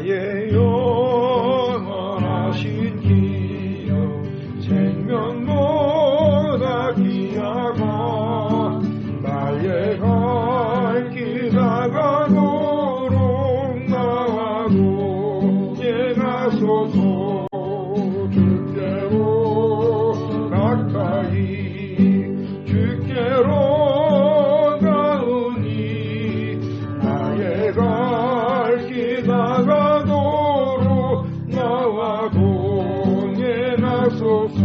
나의 영원하신 기여 생명보다 귀하고 나의 갈 길 나가도록 나와도 예가소서 주께로 가까이 주께로 가오니 나의 갈 길 나가도록 나와도 예가소서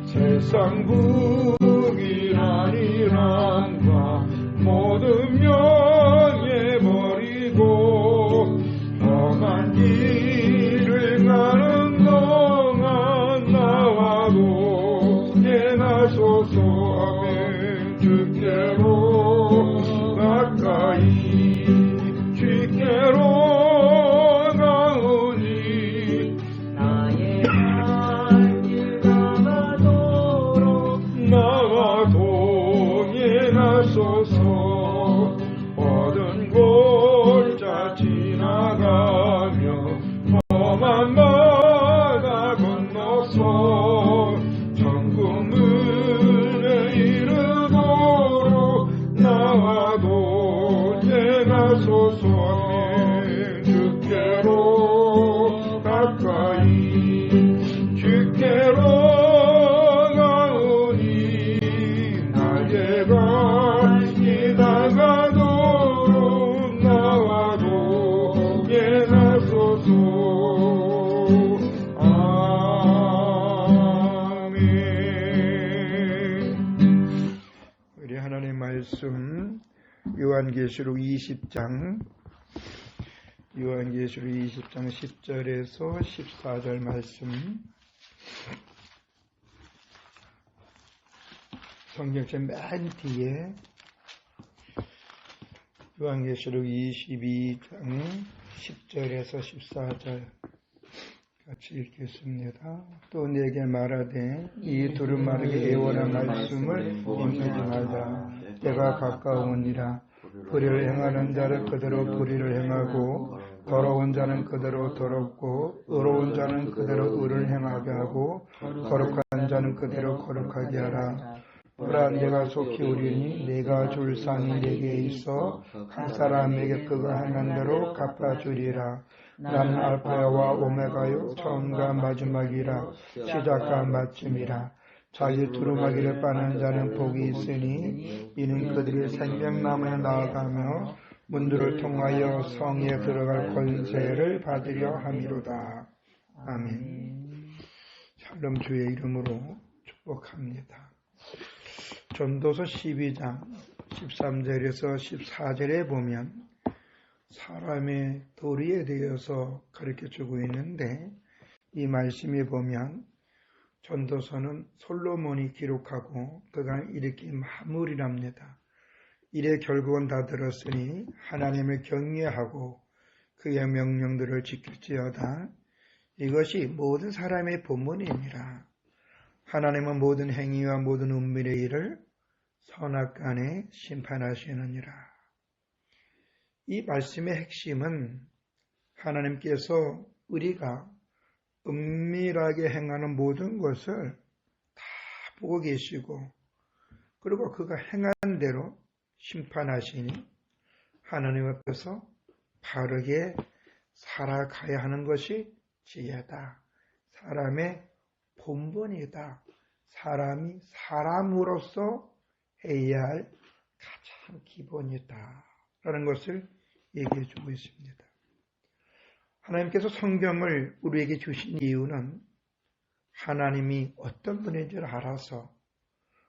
세상 북이란 이란과 모든 명예버리고 험한 길을 가는 동안 나와도 예나소서 아멘 주께로 가까이 주께로 가오니 나의 갈 나가도록 나와도 예나소서 모든 골짜 지나가며 험한 바다 건너서 천국 문에 이르도록 나와도 예나소서 아멘 주께로 가까이 주께로 가오니 나의 갈 길 나가도록 나와도 예나소서 아멘. 우리 하나님의 말씀 요한계시록 20장 10절에서 14절 말씀 성경책 맨 뒤에 요한계시록 22장 10절에서 14절 같이 읽겠습니다. 또 내게 말하되 이 두루마리에 예언한 말씀을 임하지 말라. 때가 가까우니라. 불의를 행하는 자는 그대로 불의를 행하고 더러운 자는 그대로 더럽고 의로운 자는 그대로 의를 행하게 하고 거룩한 자는 그대로 거룩하게 하라. 보라 내가 속히 오리니 내가 줄 상이 내게 있어 한 사람에게 그가 행한 대로 갚아주리라. 나는 알파와 오메가요 처음과 마지막이라 시작과 마침이라. 자기 두루마기를 빠는 자는 복이 있으니 이는 그들이 생명나무에 나아가며 문들을 통하여 성에 들어갈 권세를 받으려 함이로다. 아멘. 샬롬 주의 이름으로 축복합니다. 전도서 12장 13절에서 14절에 보면 사람의 도리에 대해서 가르쳐주고 있는데 이 말씀에 보면 전도서는 솔로몬이 기록하고 그가 이렇게 마무리랍니다. 이래 결국은 다 들었으니 하나님을 경외하고 그의 명령들을 지킬지어다. 이것이 모든 사람의 본문이니라. 하나님은 모든 행위와 모든 은밀의 일을 선악간에 심판하시느니라. 이 말씀의 핵심은 하나님께서 우리가 은밀하게 행하는 모든 것을 다 보고 계시고 그리고 그가 행한 대로 심판하시니 하나님 앞에서 바르게 살아가야 하는 것이 지혜다. 사람의 본분이다. 사람이 사람으로서 해야 할 가장 기본이다. 라는 것을 얘기해 주고 있습니다. 하나님께서 성경을 우리에게 주신 이유는 하나님이 어떤 분인지를 알아서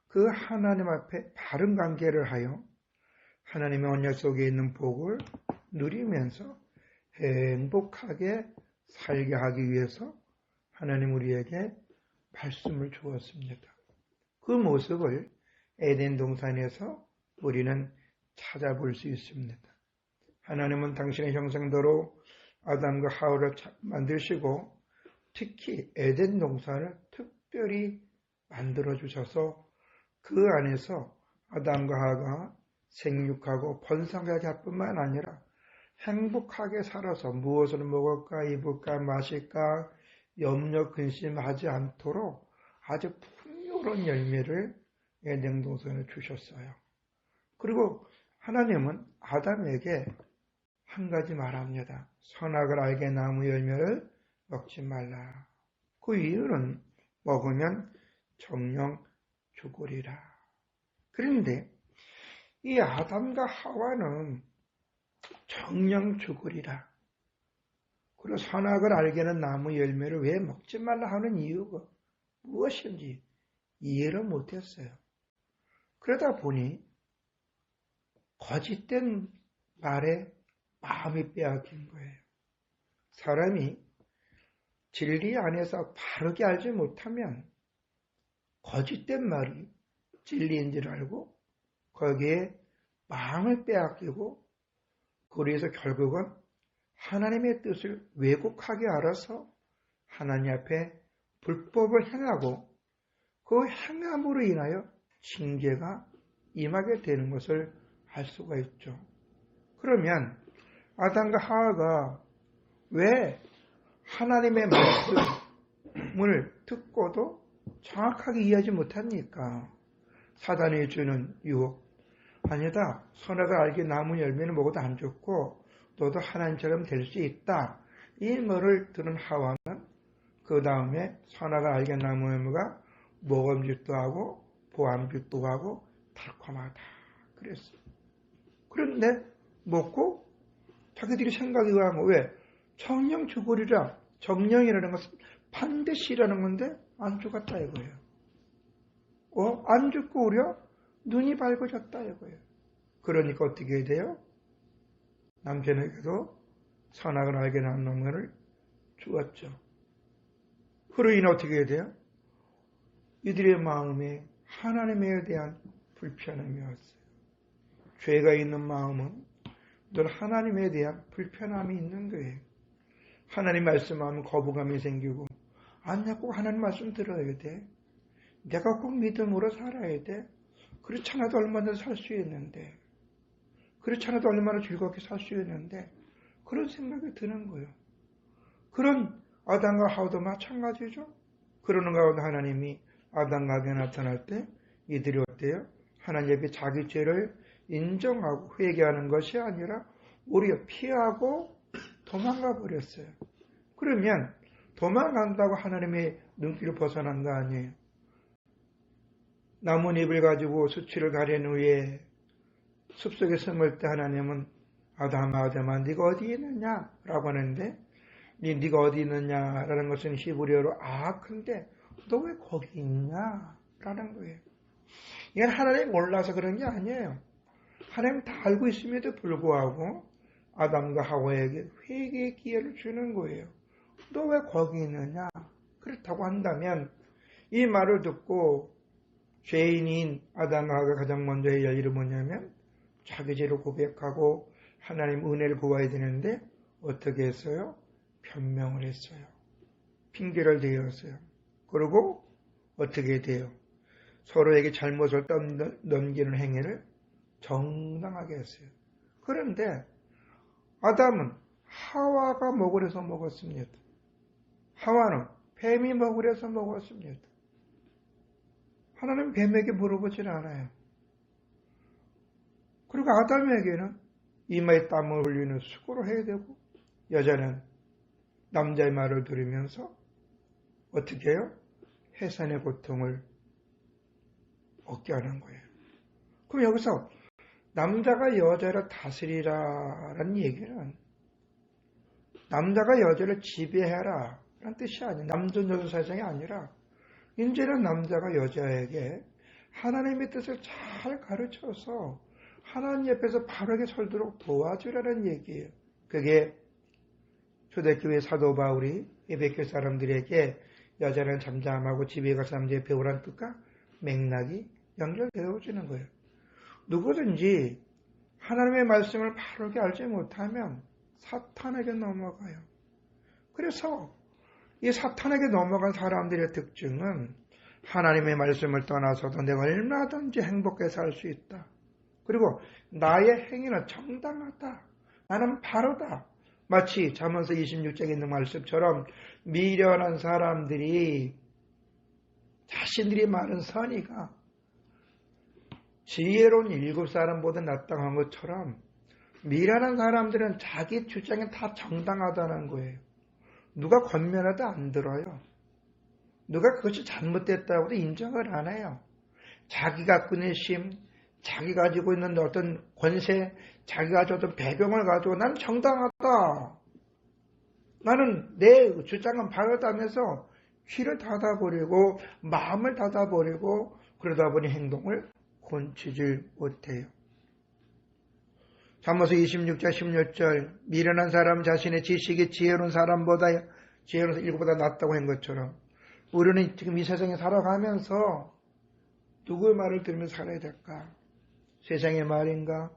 그 하나님 앞에 바른 관계를 하여 하나님의 언약 속에 있는 복을 누리면서 행복하게 살게 하기 위해서 하나님 우리에게 말씀을 주었습니다. 그 모습을 에덴 동산에서 우리는 찾아볼 수 있습니다. 하나님은 당신의 형상대로 아담과 하와를 만드시고 특히 에덴 동산을 특별히 만들어 주셔서 그 안에서 아담과 하와가 생육하고 번성하게 할 뿐만 아니라 행복하게 살아서 무엇을 먹을까, 입을까, 마실까 염려, 근심하지 않도록 아주 풍요로운 열매를 에덴 동산에 주셨어요. 그리고 하나님은 아담에게 한 가지 말합니다. 선악을 알게 나무 열매를 먹지 말라. 그 이유는 먹으면 정령 죽으리라. 그런데 이 아담과 하와는 정령 죽으리라. 그리고 선악을 알게는 나무 열매를 왜 먹지 말라 하는 이유가 무엇인지 이해를 못했어요. 그러다 보니 거짓된 말에 마음이 빼앗긴 거예요. 사람이 진리 안에서 바르게 알지 못하면 거짓된 말이 진리인 줄 알고 거기에 마음을 빼앗기고 그래서 결국은 하나님의 뜻을 왜곡하게 알아서 하나님 앞에 불법을 행하고 그 행함으로 인하여 징계가 임하게 되는 것을 알 수가 있죠. 그러면 아담과 하와가 왜 하나님의 말씀을 듣고도 정확하게 이해하지 못합니까? 사단이 주는 유혹. 아니다. 선악을 알게 나무 열매는 먹어도 안 좋고 너도 하나님처럼 될 수 있다. 이 말을 들은 하와는 그 다음에 선악을 알게 나무 열매가 먹음직도 하고 보암직도 하고 달콤하다. 그랬어요. 그런데 먹고 자기들이 생각이 가면 왜? 정령 죽으리라. 정령이라는 것은 반드시라는 건데 안 죽었다 이거예요. 안 죽고 오려 눈이 밝아졌다 이거예요. 그러니까 어떻게 돼요? 남편에게도 선악을 알게 난 놈을 주었죠. 그로 인해 어떻게 돼요? 이들의 마음에 하나님에 대한 불편함이 왔어요. 죄가 있는 마음은 늘 하나님에 대한 불편함이 있는 거예요. 하나님 말씀하면 거부감이 생기고 아니야 꼭 하나님 말씀 들어야 돼. 내가 꼭 믿음으로 살아야 돼. 그렇지 않아도 얼마나 살 수 있는데 그렇지 않아도 얼마나 즐겁게 살 수 있는데 그런 생각이 드는 거예요. 그런 아담과 하와도 마찬가지죠. 그러는 가운데 하나님이 아담에게 나타날 때 이들이 어때요? 하나님 앞에 자기 죄를 인정하고 회개하는 것이 아니라 오히려 피하고 도망가 버렸어요. 그러면 도망간다고 하나님의 눈길을 벗어난 거 아니에요. 나뭇잎을 가지고 수치를 가린 후에 숲속에 숨을 때 하나님은 아담아 네가 어디 있느냐 라고 하는데 네가 어디 있느냐라는 것은 히브리어로 근데 너 왜 거기 있냐 라는 거예요. 이건 하나님 몰라서 그런 게 아니에요. 하나님 다 알고 있음에도 불구하고 아담과 하와에게 회개의 기회를 주는 거예요. 너 왜 거기 있느냐? 그렇다고 한다면 이 말을 듣고 죄인인 아담과 하와가 가장 먼저 해야 할 일은 뭐냐면 자기 죄를 고백하고 하나님 은혜를 구해야 되는데 어떻게 했어요? 변명을 했어요. 핑계를 대었어요. 그리고 어떻게 돼요? 서로에게 잘못을 넘기는 행위를 정당하게 했어요. 그런데 아담은 하와가 먹으려서 먹었습니다. 하와는 뱀이 먹으려서 먹었습니다. 하나님 뱀에게 물어보질 않아요. 그리고 아담에게는 이마에 땀을 흘리는 수고를 해야 되고 여자는 남자의 말을 들으면서 어떻게 해요? 해산의 고통을 얻게 하는 거예요. 그럼 여기서 남자가 여자를 다스리라라는 얘기는 남자가 여자를 지배해라 라는 뜻이 아니에요. 남전 여전 사상이 아니라 이제는 남자가 여자에게 하나님의 뜻을 잘 가르쳐서 하나님 옆에서 바르게 설도록 도와주라는 얘기예요. 그게 초대교회 사도 바울이 에베소 사람들에게 여자는 잠잠하고 집에 가서 남자의 배우라는 뜻과 맥락이 연결되어지는 거예요. 누구든지 하나님의 말씀을 바르게 알지 못하면 사탄에게 넘어가요. 그래서 이 사탄에게 넘어간 사람들의 특징은 하나님의 말씀을 떠나서도 내가 얼마든지 행복하게 살 수 있다. 그리고 나의 행위는 정당하다. 나는 바로다. 마치 잠언서 26장에 있는 말씀처럼 미련한 사람들이 자신들이 말은 선의가 지혜로운 7사람보다 낫다고 한 것처럼 미련한 사람들은 자기 주장이 다 정당하다는 거예요. 누가 권면해도 안 들어요. 누가 그것이 잘못됐다고도 인정을 안 해요. 자기 갖고 있는 힘, 자기 가지고 있는 어떤 권세, 자기 가지고 어떤 배경을 가지고 난 정당하다. 나는 내 주장은 바르다면서 귀를 닫아버리고 마음을 닫아버리고 그러다 보니 행동을 곤치질 못해요. 잠언서 26장 16절 미련한 사람은 자신의 지식이 지혜로운 사람보다 지혜로운 일보다 낫다고 한 것처럼 우리는 지금 이 세상에 살아가면서 누구의 말을 들으면서 살아야 될까? 세상의 말인가?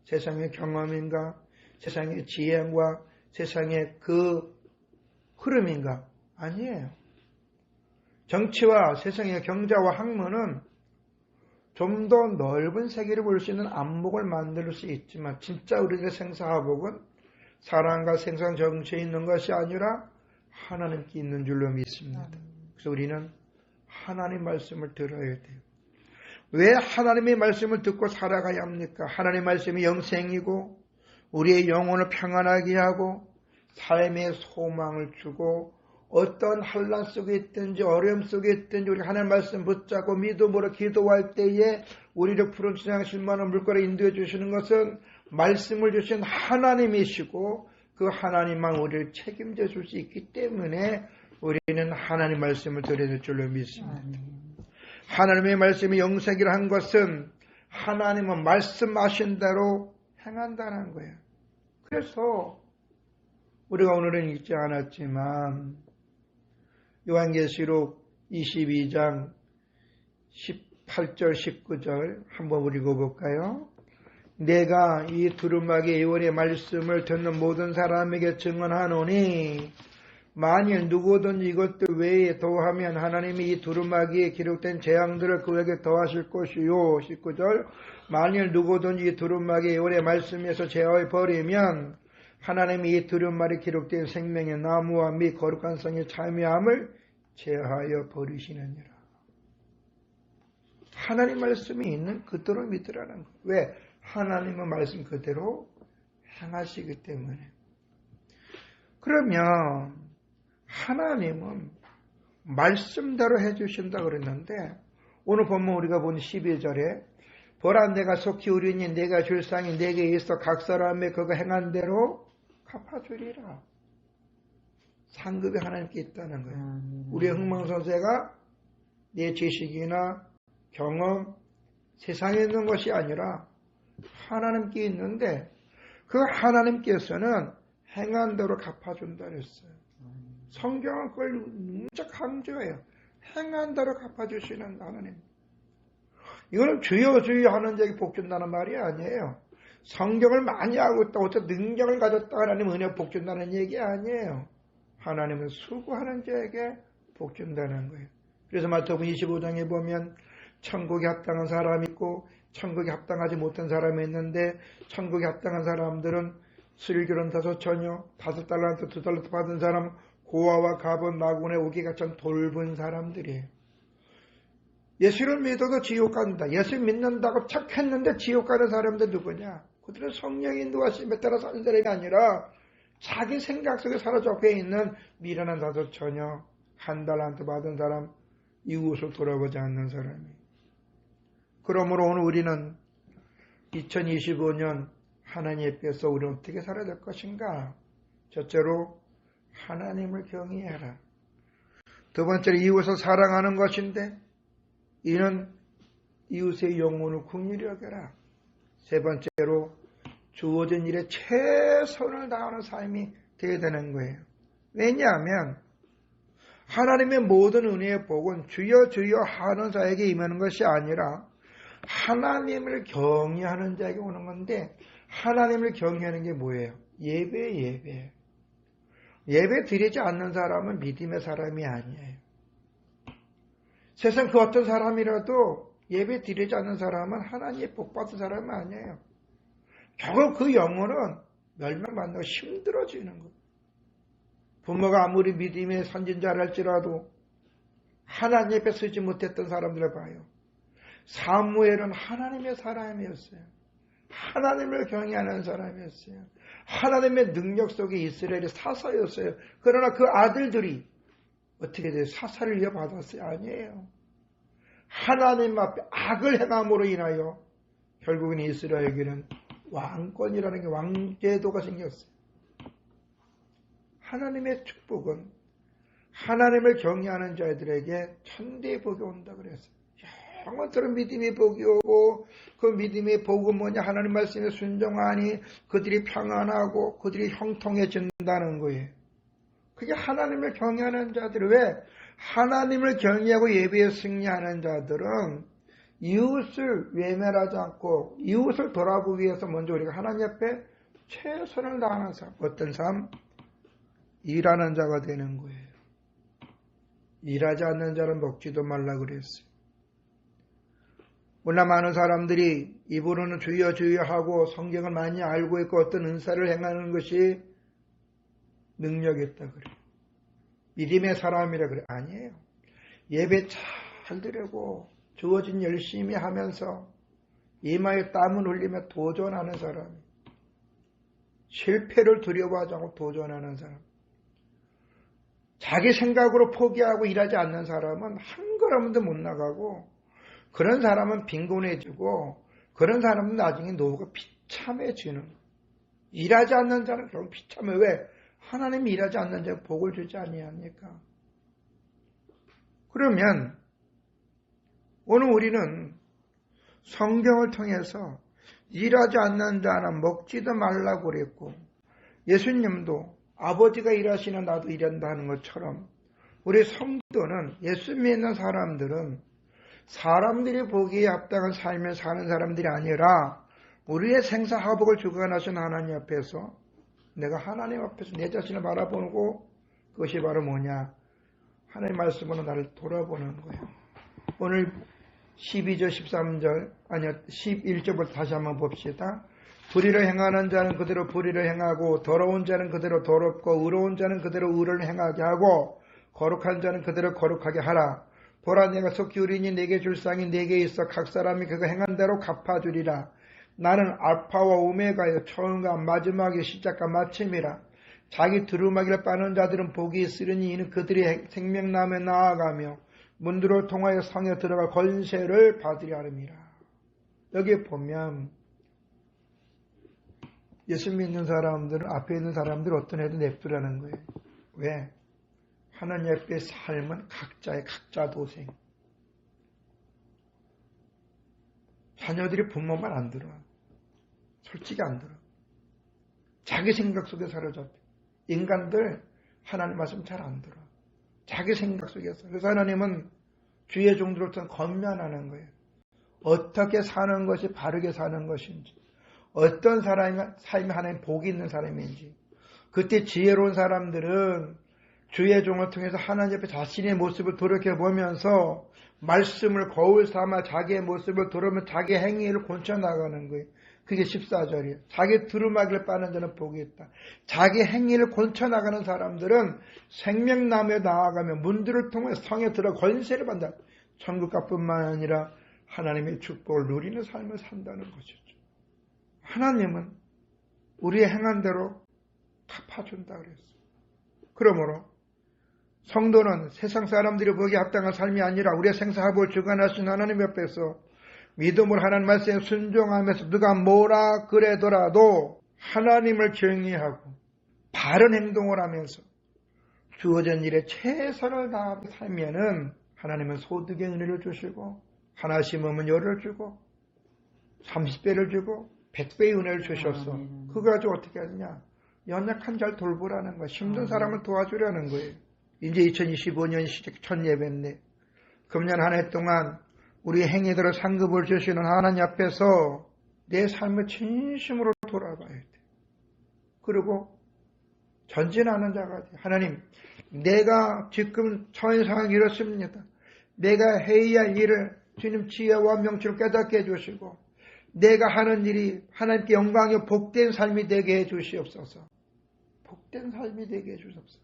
세상의 경험인가? 세상의 지혜와 세상의 그 흐름인가? 아니에요. 정치와 세상의 경제와 학문은 좀 더 넓은 세계를 볼 수 있는 안목을 만들 수 있지만 진짜 우리들의 생사화복은 사랑과 생산 정치에 있는 것이 아니라 하나님께 있는 줄로 믿습니다. 그래서 우리는 하나님 말씀을 들어야 돼요. 왜 하나님의 말씀을 듣고 살아가야 합니까? 하나님의 말씀이 영생이고 우리의 영혼을 평안하게 하고 삶의 소망을 주고 어떤 환난 속에 있든지 어려움 속에 있든지 우리 하나님 말씀 붙잡고 믿음으로 기도할 때에 우리를 푸른 지상 실만한 물가로 인도해 주시는 것은 말씀을 주신 하나님이시고 그 하나님만 우리를 책임져 줄 수 있기 때문에 우리는 하나님 말씀을 들어야 될 줄로 믿습니다. 하나님의 말씀이 영생이라 한 것은 하나님은 말씀하신 대로 행한다는 거예요. 그래서 우리가 오늘은 읽지 않았지만 요한계시록 22장 18절 19절 한번 읽어볼까요? 내가 이 두루마기 예언의 말씀을 듣는 모든 사람에게 증언하노니 만일 누구든지 이것들 외에 더하면 하나님이 이 두루마기에 기록된 재앙들을 그에게 더하실 것이요. 19절 만일 누구든지 이 두루마기 예언의 말씀에서 제어해 버리면 하나님이 이 두루마기에 기록된 생명의 나무와 및 거룩한 성의 참여함을 제하여 버리시느니라. 하나님 말씀이 있는 그대로 믿으라는 거예요. 왜? 하나님은 말씀 그대로 행하시기 때문에. 그러면 하나님은 말씀대로 해주신다 그랬는데 오늘 본문 우리가 본 12절에 보라 내가 속히 우리니 내가 줄 상이 내게 있어 각 사람의 그가 행한 대로 갚아주리라. 상급이 하나님께 있다는 거예요. 우리의 흥망성쇠가 내 지식이나 경험, 세상에 있는 것이 아니라 하나님께 있는데 그 하나님께서는 행한 대로 갚아준다 그랬어요. 성경은 그걸 무척 강조해요. 행한 대로 갚아주시는 하나님. 이거는 주여 주여 하는 자에게 복 준다는 말이 아니에요. 성경을 많이 하고 있다, 어떤 능력을 가졌다 하나님 은혜 복 준다는 얘기 아니에요. 하나님은 수고하는 자에게 복 준다는 거예요. 그래서 마태복음 25장에 보면 천국에 합당한 사람이 있고 천국에 합당하지 못한 사람이 있는데 천국에 합당한 사람들은 슬기로운 5처녀, 5달란트, 2달란트 받은 사람, 고아와 가본 나군에 오기 같은 돌본 사람들이에요. 예수를 믿어도 지옥 간다. 예수 믿는다고 착했는데 지옥 가는 사람들 누구냐? 그들은 성령의 인도하심에 따라 사는 사람이 아니라 자기 생각 속에 사로잡혀 있는 미련한 5처녀, 1달란트 받은 사람, 이웃을 돌아보지 않는 사람이. 그러므로 오늘 우리는 2025년 하나님 앞에서 우리는 어떻게 살아야 될 것인가? 첫째로 하나님을 경외해라. 두 번째로 이웃을 사랑하는 것인데 이는 이웃의 영혼을 긍휼히 여겨라. 세 번째로 주어진 일에 최선을 다하는 삶이 되어야 되는 거예요. 왜냐하면 하나님의 모든 은혜의 복은 주여 주여 하는 자에게 임하는 것이 아니라 하나님을 경외하는 자에게 오는 건데 하나님을 경외하는 게 뭐예요? 예배. 예배 드리지 않는 사람은 믿음의 사람이 아니에요. 세상 그 어떤 사람이라도 예배 드리지 않는 사람은 하나님의 복 받은 사람은 아니에요. 결국 그 영혼은 멸망받는 거 힘들어지는 거. 부모가 아무리 믿음의 선진자랄지라도 하나님 앞에 서지 못했던 사람들을 봐요. 사무엘은 하나님의 사람이었어요. 하나님을 경외하는 사람이었어요. 하나님의 능력 속에 이스라엘이 사사였어요. 그러나 그 아들들이 어떻게 돼요? 사사를 이어받았어요? 아니에요. 하나님 앞에 악을 행함으로 인하여 결국은 이스라엘에게는 왕권이라는 게 왕제도가 생겼어요. 하나님의 축복은 하나님을 경외하는 자들에게 천대의 복이 온다 그랬어요. 영원토록 믿음의 복이 오고 그 믿음의 복은 뭐냐? 하나님 말씀에 순종하니 그들이 평안하고 그들이 형통해진다는 거예요. 그게 하나님을 경외하는 자들. 왜? 하나님을 경외하고 예배에 승리하는 자들은 이웃을 외면하지 않고 이웃을 돌아보기 위해서 먼저 우리가 하나님 앞에 최선을 다하는 삶. 어떤 삶? 일하는 자가 되는 거예요. 일하지 않는 자는 먹지도 말라 그랬어요. 물론 많은 사람들이 입으로는 주여 주여 하고 성경을 많이 알고 있고 어떤 은사를 행하는 것이 능력이 있다 그래요. 믿음의 사람이라 그래. 아니에요. 예배 잘 드리고 주어진 열심히 하면서 이마에 땀을 흘리며 도전하는 사람. 실패를 두려워하지 않고 도전하는 사람. 자기 생각으로 포기하고 일하지 않는 사람은 한 걸음도 못 나가고 그런 사람은 빈곤해지고 그런 사람은 나중에 노후가 비참해지는. 일하지 않는 자는 결국 비참해. 왜? 하나님이 일하지 않는 자에 복을 주지 아니합니까? 그러면 오늘 우리는 성경을 통해서 일하지 않는 자는 먹지도 말라고 그랬고 예수님도 아버지가 일하시는 나도 일한다는 것처럼 우리 성도는 예수 믿는 사람들은 사람들이 보기에 합당한 삶을 사는 사람들이 아니라 우리의 생사화복을 주관하신 하나님 앞에서 내가 하나님 앞에서 내 자신을 바라보고 그것이 바로 뭐냐? 하나님 말씀으로 나를 돌아보는 거예요. 오늘 12절, 13절, 아니요 11절부터 다시 한번 봅시다. 불의를 행하는 자는 그대로 불의를 행하고 더러운 자는 그대로 더럽고 의로운 자는 그대로 의를 행하게 하고 거룩한 자는 그대로 거룩하게 하라. 보라 내가 속히 우리니 내게 줄 상이 내게 있어 각 사람이 그가 행한 대로 갚아주리라. 나는 알파와 오메가여 처음과 마지막의 시작과 마침이라. 자기 두루마기를 빠는 자들은 복이 있으리니 이는 그들이 생명나무에 나아가며 문들을 통하여 성에 들어가 권세를 받으리 하름이라. 여기 보면 예수 믿는 사람들은 앞에 있는 사람들 어떤 애도 냅두라는 거예요. 왜? 하나님 앞의 삶은 각자의 각자 도생. 자녀들이 부모 말 안 들어. 솔직히 안 들어. 자기 생각 속에 사로잡혀. 인간들 하나님 말씀 잘 안 들어. 자기 생각 속에서. 그래서 하나님은 주의 종들로부터 권면하는 거예요. 어떻게 사는 것이 바르게 사는 것인지. 어떤 삶이 하나님 복이 있는 사람인지. 그때 지혜로운 사람들은 주의 종을 통해서 하나님 앞에 자신의 모습을 돌이켜보면서 말씀을 거울 삼아 자기의 모습을 돌아보면 자기 행위를 고쳐나가는 거예요. 그게 14절이에요. 자기 두루마기를 빠는 자는 복이 있다. 자기 행위를 고쳐나가는 사람들은 생명나무에 나아가며 문들을 통해 성에 들어 권세를 받는다. 천국가뿐만 아니라 하나님의 축복을 누리는 삶을 산다는 것이죠. 하나님은 우리의 행한 대로 갚아준다 그랬어요. 그러므로 성도는 세상 사람들이 보기에 합당한 삶이 아니라 우리의 생사화복을 주관하신 하나님 옆에서 믿음으로 하나님 말씀에 순종하면서 누가 뭐라 그래더라도 하나님을 경외하고 바른 행동을 하면서 주어진 일에 최선을 다하고 살면은 하나님은 소득의 은혜를 주시고 하나 심으면 열을 주고 30배를 주고 100배의 은혜를 주셨어. 그거 가지고 어떻게 하느냐? 연약한 자를 돌보라는 거야. 힘든 사람을 도와주려는 거예요. 이제 2025년 시작 첫 예배인데 금년 한 해 동안 우리 행위대로 상급을 주시는 하나님 앞에서 내 삶을 진심으로 돌아봐야 돼. 그리고 전진하는 자가 돼. 하나님, 내가 지금 처한 상황이 이렇습니다. 내가 해야 할 일을 주님 지혜와 명철을 깨닫게 해주시고 내가 하는 일이 하나님께 영광이요 복된 삶이 되게 해 주시옵소서. 복된 삶이 되게 해 주옵소서.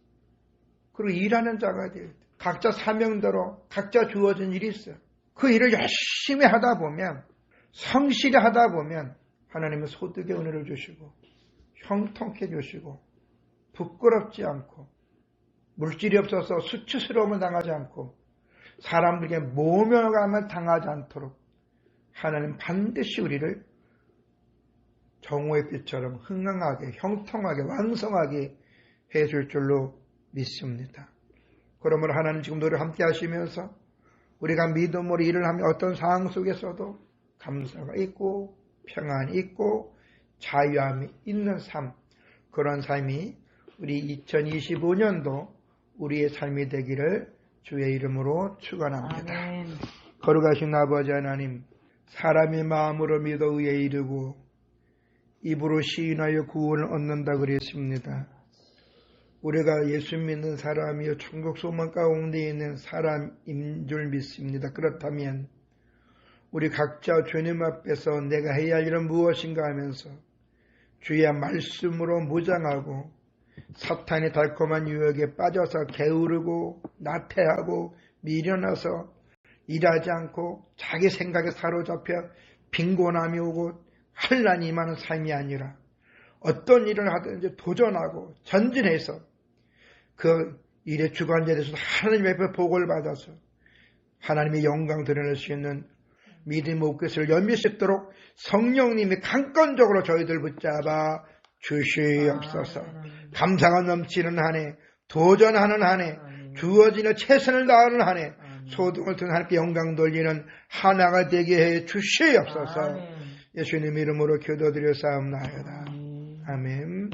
그리고 일하는 자가 되어 각자 사명대로 각자 주어진 일이 있어요. 그 일을 열심히 하다 보면 성실히 하다 보면 하나님은 소득의 은혜를 주시고 형통케 주시고 부끄럽지 않고 물질이 없어서 수치스러움을 당하지 않고 사람들에게 모멸감을 당하지 않도록 하나님 반드시 우리를 정오의 빛처럼 흥황하게 형통하게 왕성하게 해줄 줄로 믿습니다. 그러므로 하나님 지금도 우리와 함께 하시면서 우리가 믿음으로 일을 하며 어떤 상황 속에서도 감사가 있고 평안이 있고 자유함이 있는 삶, 그런 삶이 우리 2025년도 우리의 삶이 되기를 주의 이름으로 축원합니다. 아멘. 거룩하신 아버지 하나님, 사람의 마음으로 믿어 의에 이르고 입으로 시인하여 구원을 얻는다 그랬습니다. 우리가 예수 믿는 사람이요 천국 소망 가운데 있는 사람인 줄 믿습니다. 그렇다면 우리 각자 주님 앞에서 내가 해야 할 일은 무엇인가 하면서 주의 말씀으로 무장하고 사탄의 달콤한 유혹에 빠져서 게으르고 나태하고 미련해서 일하지 않고 자기 생각에 사로잡혀 빈곤함이 오고 환난이 임하는 삶이 아니라 어떤 일을 하든지 도전하고 전진해서 그 일의 주관자에 대해서 하나님의 앞에 복을 받아서 하나님의 영광 드러낼 수 있는 믿음의 옷깃을 연미시도록 성령님이 강권적으로 저희들 붙잡아 주시옵소서. 감사가 넘치는 한 해, 도전하는 한 해, 주어지는 최선을 다하는 한 해, 소득을 통해 하나님께 영광 돌리는 하나가 되게 해 주시옵소서. 예수님 이름으로 기도드려 싸움나이다. 아멘.